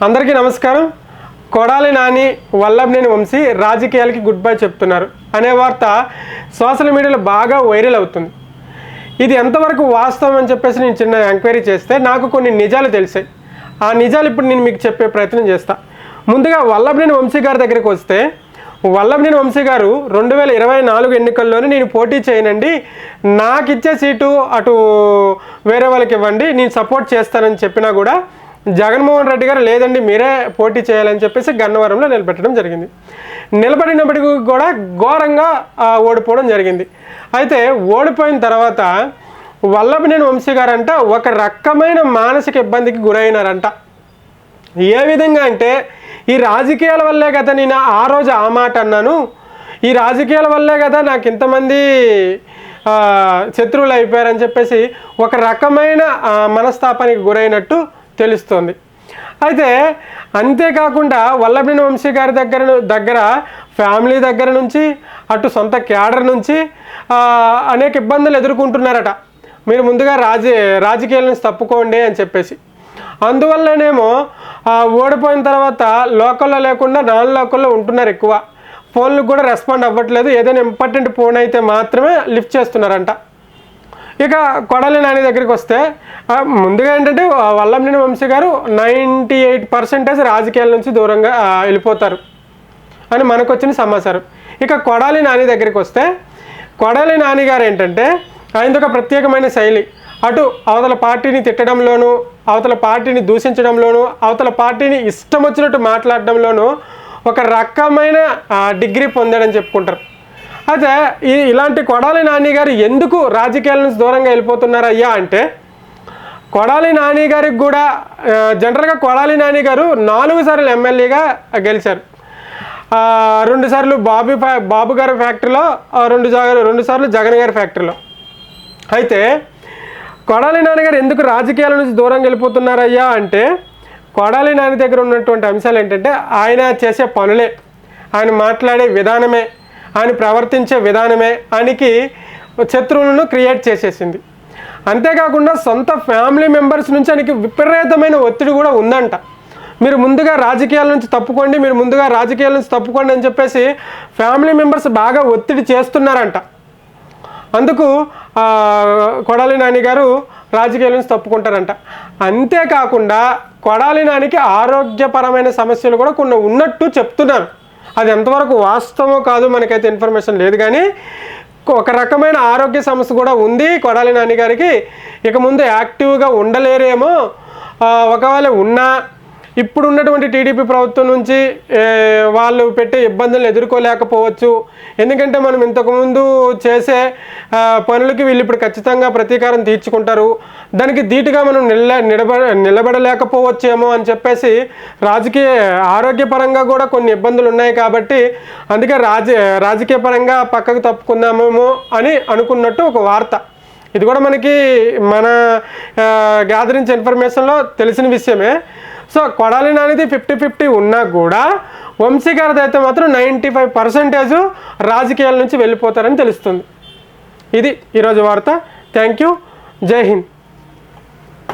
అందరికీ నమస్కారం. కొడాలి నాని వల్లభనేని వంశీ రాజకీయాలకి గుడ్ బై చెప్తున్నారు అనే వార్త సోషల్ మీడియాలో బాగా వైరల్ అవుతుంది. ఇది ఎంతవరకు వాస్తవం అని చెప్పేసి నేను చిన్న ఎంక్వైరీ చేస్తే నాకు కొన్ని నిజాలు తెలిసాయి. ఆ నిజాలు ఇప్పుడు నేను మీకు చెప్పే ప్రయత్నం చేస్తా. ముందుగా వల్లభనేని వంశీ గారి దగ్గరికి వస్తే, వల్లభనేని వంశీ గారు 2024 ఎన్నికల్లోనే నేను పోటీ చేయనండి, నాకు ఇచ్చే సీటు అటు వేరే వాళ్ళకి ఇవ్వండి, నేను సపోర్ట్ చేస్తానని చెప్పినా కూడా జగన్మోహన్ రెడ్డి గారు లేదండి మీరే పోటీ చేయాలని చెప్పేసి గన్నవరంలో నిలబెట్టడం జరిగింది. నిలబడినప్పటికీ కూడా ఘోరంగా ఓడిపోవడం జరిగింది. అయితే ఓడిపోయిన తర్వాత వల్లభనేని వంశీ గారంట ఒక రకమైన మానసిక ఇబ్బందికి గురైనారంట. ఏ విధంగా అంటే, ఈ రాజకీయాల వల్లే కదా నేను ఆ రోజు ఆ మాట అన్నాను, ఈ రాజకీయాల వల్లే కదా నాకు ఇంతమంది శత్రువులు అయిపోయారని చెప్పేసి ఒక రకమైన మనస్తాపానికి గురైనట్టు తెలుస్తుంది. అయితే అంతేకాకుండా వల్లభనేని వంశీ గారి దగ్గర ఫ్యామిలీ దగ్గర నుంచి అటు సొంత క్యాడర్ నుంచి అనేక ఇబ్బందులు ఎదుర్కొంటున్నారట. మీరు ముందుగా రాజకీయాల నుంచి తప్పుకోండి అని చెప్పేసి. అందువల్లనేమో ఓడిపోయిన తర్వాత లోకల్లో లేకుండా నాన్ లోకల్లో ఉంటున్నారు. ఎక్కువ ఫోన్లకు కూడా రెస్పాండ్ అవ్వట్లేదు. ఏదైనా ఇంపార్టెంట్ ఫోన్ అయితే మాత్రమే లిఫ్ట్ చేస్తున్నారంట. ఇక కొడాలి నాని దగ్గరికి వస్తే, ముందుగా ఏంటంటే వల్లభనేని వంశీ గారు 98% రాజకీయాల నుంచి దూరంగా వెళ్ళిపోతారు అని మనకు వచ్చిన సమాచారం. ఇక కొడాలి నాని దగ్గరికి వస్తే, కొడాలి నాని గారు ఏంటంటే ఆయనది ఒక ప్రత్యేకమైన శైలి. అటు అవతల పార్టీని తిట్టడంలోనూ, అవతల పార్టీని దూషించడంలోనూ, అవతల పార్టీని ఇష్టం వచ్చినట్టు మాట్లాడడంలోనూ ఒక రకమైన డిగ్రీ పొందాడని చెప్పుకుంటారు. అయితే ఇలాంటి కొడాలి నాని గారు ఎందుకు రాజకీయాల నుంచి దూరంగా వెళ్ళిపోతున్నారయ్యా అంటే, కొడాలి నాని గారికి కూడా జనరల్గా కొడాలి నాని గారు 4 సార్లు ఎమ్మెల్యేగా గెలిచారు. 2 సార్లు బాబు గారి ఫ్యాక్టరీలో, 2 సార్లు జగన్ గారి ఫ్యాక్టరీలో. అయితే కొడాలి నాని గారు ఎందుకు రాజకీయాల నుంచి దూరంగా వెళ్ళిపోతున్నారయ్యా అంటే, కొడాలి నాని దగ్గర ఉన్నటువంటి అంశాలు ఏంటంటే ఆయన చేసే పనులే, ఆయన మాట్లాడే విధానమే, ఆయన ప్రవర్తించే విధానమే ఆయనకి శత్రువులను క్రియేట్ చేసేసింది. అంతేకాకుండా సొంత ఫ్యామిలీ మెంబర్స్ నుంచి ఆయనకి విపరీతమైన ఒత్తిడి కూడా ఉందంట. మీరు ముందుగా రాజకీయాల నుంచి తప్పుకోండి, మీరు ముందుగా రాజకీయాల నుంచి తప్పుకోండి అని చెప్పేసి ఫ్యామిలీ మెంబర్స్ బాగా ఒత్తిడి చేస్తున్నారంట. అందుకు కొడాలి నాని గారు రాజకీయాల నుంచి తప్పుకుంటారంట. అంతేకాకుండా కొడాలి నానికి ఆరోగ్యపరమైన సమస్యలు కూడా కొన్ని ఉన్నట్టు చెప్తున్నారు. అది ఎంతవరకు వాస్తవమో కాదు మనకైతే ఇన్ఫర్మేషన్ లేదు, కానీ ఒక రకమైన ఆరోగ్య సమస్య కూడా ఉంది కొడాలి నాని గారికి. ఇక ముందు యాక్టివ్గా ఉండలేరేమో, ఒకవేళ ఉన్నా ఇప్పుడు ఉన్నటువంటి టీడీపీ ప్రభుత్వం నుంచి వాళ్ళు పెట్టే ఇబ్బందులను ఎదుర్కోలేకపోవచ్చు. ఎందుకంటే మనం ఇంతకుముందు చేసే పనులకి వీళ్ళు ఇప్పుడు ఖచ్చితంగా ప్రతీకారం తీర్చుకుంటారు, దానికి ధీటుగా మనం నిలబడలేకపోవచ్చేమో అని చెప్పేసి ఆరోగ్యపరంగా కూడా కొన్ని ఇబ్బందులు ఉన్నాయి కాబట్టి అందుకే రాజకీయ పరంగా పక్కకు తప్పుకుందామేమో అని అనుకున్నట్టు ఒక వార్త. ఇది కూడా మన గ్యాదరింగ్ ఇన్ఫర్మేషన్లో తెలిసిన విషయమే. సో కొడాలి నానిది 50-50 ఉన్నా కూడా వంశీ గారిది అయితే మాత్రం 95% రాజకీయాల నుంచి వెళ్ళిపోతారని తెలుస్తుంది. ఇది ఈరోజు వార్త. Thank you. జై హింద్.